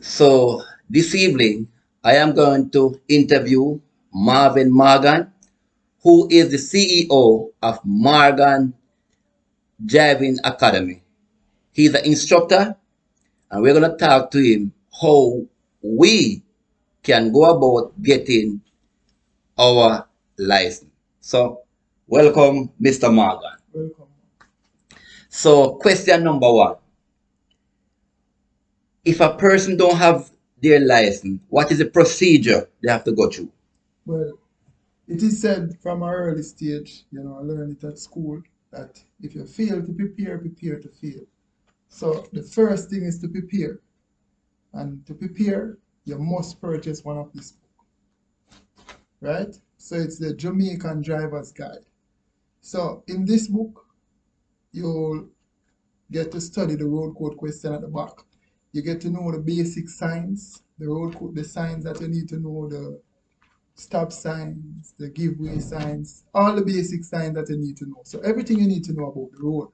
So this evening, I am going to interview Marvin Morgan, who is the CEO of Morgan Driving Academy. He's an instructor, and we're going to talk to him how we can go about getting our license. So, welcome, Mr. Morgan. Welcome. So, question number one: if a person don't have their license, what is the procedure they have to go through? Well, it is said from an early stage, I learned it at school, that if you fail to prepare, prepare to fail. So the first thing is to prepare. And to prepare, you must purchase one of these books, right? So it's the Jamaican Driver's Guide. So in this book, you'll get to study the road code question at the back. You get to know the basic signs, the road code, the signs that you need to know, the stop signs, the give way signs, all the basic signs that you need to know. So everything you need to know about the road,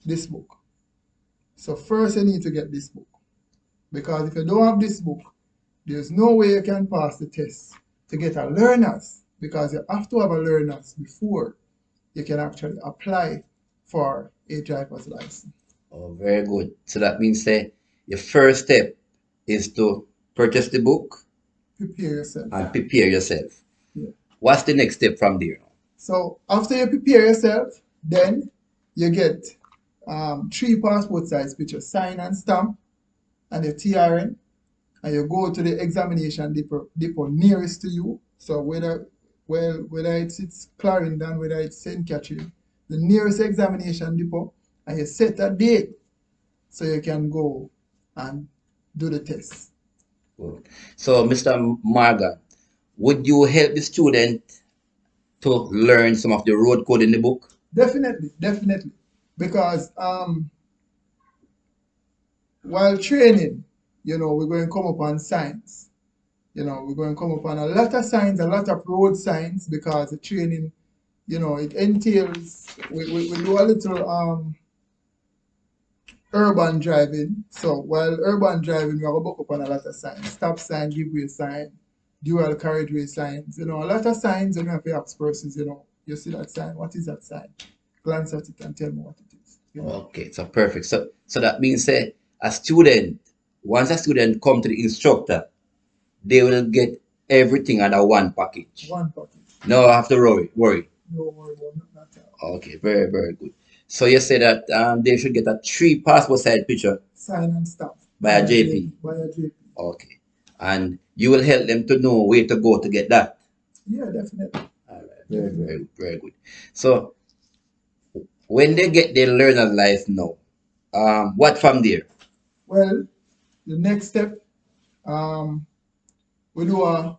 this book. So first you need to get this book. Because if you don't have this book, there's no way you can pass the test to get a learners. Because you have to have a learners before you can actually apply for a driver's license. Oh, very good. So that means say your first step is to purchase the book Prepare yourself. and prepare yourself. Yeah. What's the next step from there? So after you prepare yourself, then you get three passport size pictures, sign and stamp, and your TRN, and you go to the examination depot nearest to you. So whether it's Clarendon, whether it's St. Catherine, the nearest examination depot, and you set a date so you can go and do the test. Good. So, Mr. Morgan, would you help the student to learn some of the road code in the book? Definitely, definitely. Because while training, we're going to come upon signs. We're going to come upon a lot of signs, a lot of road signs, because the training, it entails, we do a little urban driving. So while urban driving, we have to book upon a lot of signs. Stop sign, give way sign, dual carriageway signs, a lot of signs, and you have to ask persons, you see that sign, what is that sign? Glance at it and tell me what it is. Okay, so perfect. So that means a student, once a student come to the instructor, they will get everything under one package. One package. No have to worry. No worry about that. Okay, very, very good. So you say that they should get a three passport size picture Sign and stamp. by a JP. By a JP. Okay. And you will help them to know where to go to get that. Yeah, definitely. All right. Very, very, very good. So when they get their learner's life now, what from there? Well, the next step, um, we do a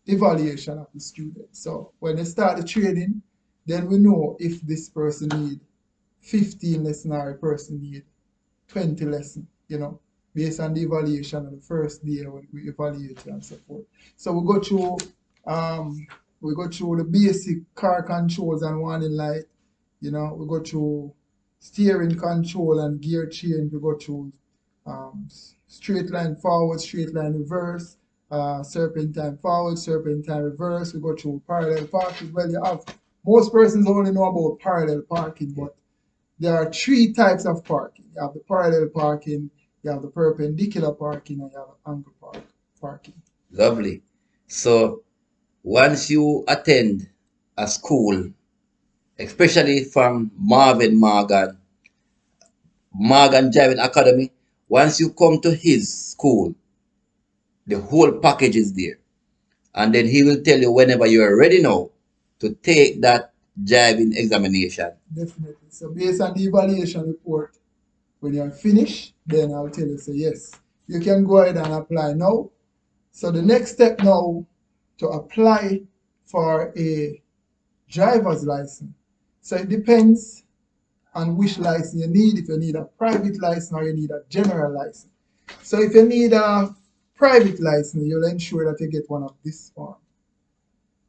evaluation of the student. So when they start the training, then we know if this person need 15 lesson or a person need 20 lesson, based on the evaluation on the first day when we evaluate and so forth. So um we go through the basic car controls and warning light, we go through steering control and gear change, we go through straight line forward, straight line reverse, serpentine forward, serpentine reverse. We go through parallel parking. Well, most persons only know about parallel parking, but there are three types of parking. You have the parallel parking, you have the perpendicular parking, and you have the angle parking. Lovely. So once you attend a school, especially from Morgan Driving Academy, once you come to his school, the whole package is there. And then he will tell you whenever you are ready now to take that driving examination. Definitely. So based on the evaluation report, when you're finished, then I'll tell you, say yes, you can go ahead and apply now. So the next step now to apply for a driver's license. So it depends on which license you need, if you need a private license or you need a general license. So if you need a private license, you'll ensure that you get one of this form.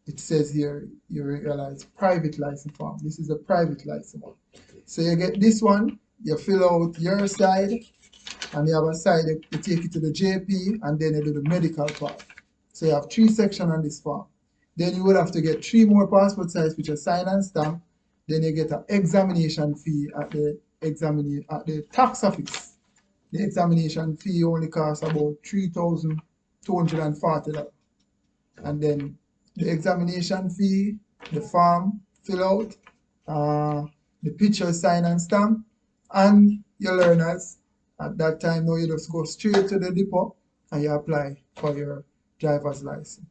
It says here, you realize private license form. This is a private license one. So you get this one, you fill out your side, and the other side you take it to the JP, and then you do the medical part. So you have 3 sections on this form. Then you would have to get 3 more passport size picture, sign and stamp. Then you get an examination fee at the tax office. The examination fee only costs about $3,240. And then the examination fee, the form, fill out, the picture, sign and stamp, and your learners. At that time, now you just go straight to the depot and you apply for your driver's license.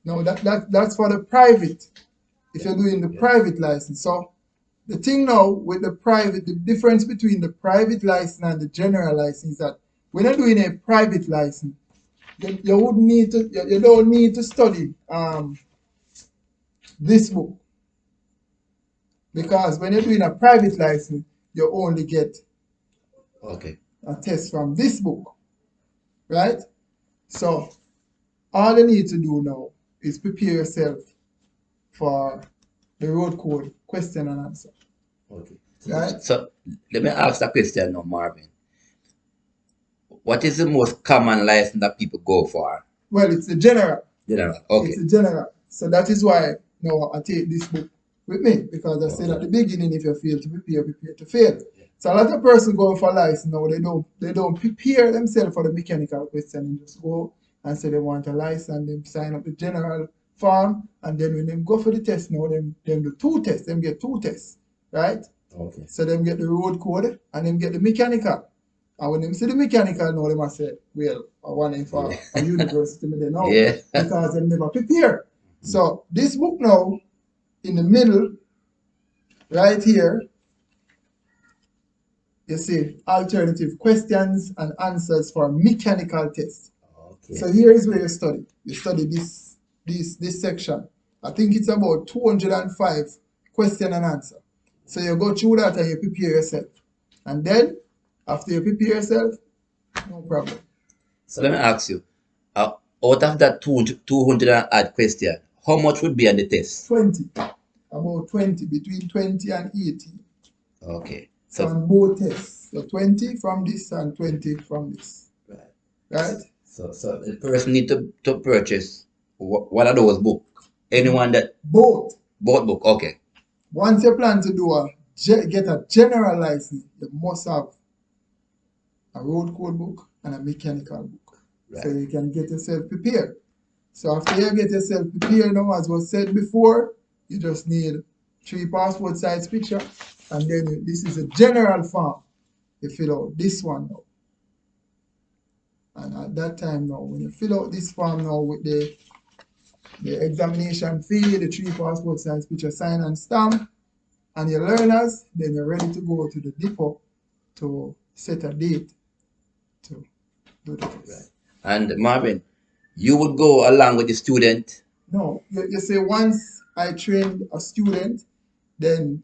Now that's for the private. If you're doing the private license. So the thing now with the private, the difference between the private license and the general license is that when you're doing a private license, you wouldn't need to, you don't need to study this book, because when you're doing a private license, you only get Okay. a test from this book, right? So all you need to do now is prepare yourself for the road code question and answer, Okay. right? So let me ask a question now, Marvin. What is the most common license that people go for? Well, it's the general. General. Okay. It's a general. So that is why now I take this book with me, because I said at the beginning, if you fail to prepare, prepare to fail. So a lot of person going for license now, they don't prepare themselves for the mechanical question and just go and say they want a license, them sign up the general form, and then when they go for the test now, them do 2 tests, them get 2 tests, right? Okay. So them get the road code and them get the mechanical. And when them see the mechanical now, they must say, well, I want him for a university, they know, Yeah. because they never prepare. So this book now, in the middle, right here, you see alternative questions and answers for mechanical tests. Okay. So here is where you study. You study this section. I think it's about 205 question and answer. So you go through that and you prepare yourself. And then, after you prepare yourself, no problem. So let me ask you, out of that 200 and odd question, how much would be on the test? 20. About 20, between 20 and 80. Okay. So So on both tests. So 20 from this and 20 from this. right. Right? So the person need to purchase what are those books? Anyone that Both. bought book? Okay. Once you plan to get a general license, you must have a road code book and a mechanical book. Right. So you can get yourself prepared. So after you get yourself prepared now, as was said before, you just need 3 passport size picture, and then this is a general form. You fill out this one now. And at that time now, when you fill out this form now with the examination fee, the 3 passport size picture, sign and stamp, and your learners, then you're ready to go to the depot to set a date to do the test. Right. And Marvin, you would go along with the student. No, you say once I trained a student, then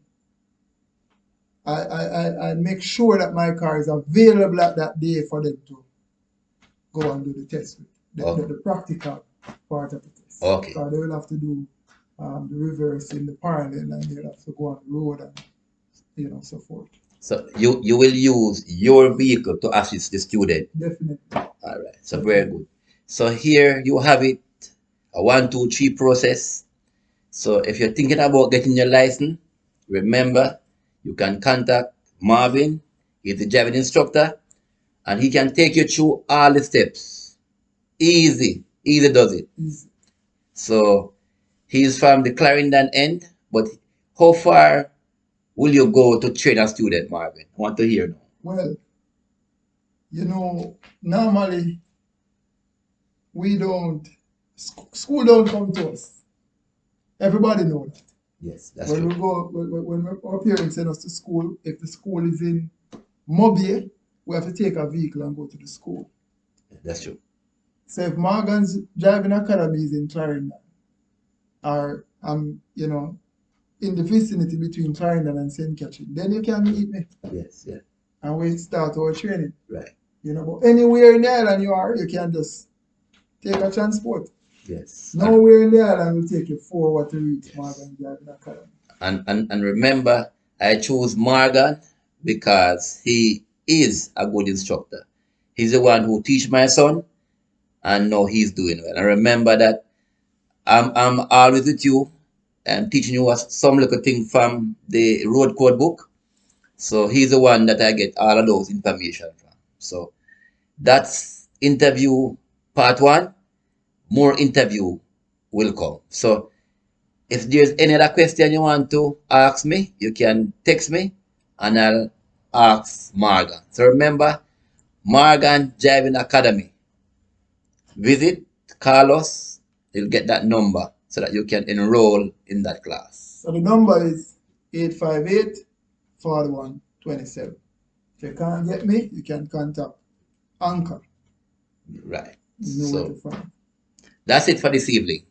I make sure that my car is available at that day for them to go and do the test with, the practical part of the test. Okay. So they will have to do the reverse in the parallel, and they'll have to go on the road and so forth. So you will use your vehicle to assist the student. Definitely. All right. So very good. So here you have it, a 1, 2, 3 process. So if you're thinking about getting your license, remember you can contact Marvin. He's the driving instructor, and he can take you through all the steps. Easy does it. Easy. So he's from the Clarendon end, but how far will you go to train a student, Marvin? I want to hear now. Well, normally we don't, school don't come to us. Everybody knows that. Yes, that's When true. we go, when our parents send us to school, if the school is in Mobile, we have to take a vehicle and go to the school. That's true. So if Morgan's driving academy is in Clarendon, or in the vicinity between Clarendon and St. Catherine, then you can meet me Yes, yeah, and we start our training. right. But anywhere in the island you can just take a transport. Yes. Nowhere in the island will take you 4 hours to reach Yes. Morgan driving academy. And remember, I chose Morgan because he is a good instructor. He's the one who teach my son, and now he's doing well. And remember that I'm always with you and teaching you some little thing from the road code book. So he's the one that I get all of those information from. So that's interview part one. More interview will come. So if there's any other question you want to ask me, you can text me and I'll ask Morgan. So remember, Morgan Driving Academy. Visit Carlos, you'll get that number so that you can enroll in that class. So the number is 858 4127. If you can't get me, you can contact Anchor. Right. You know where to So find. that's it for this evening.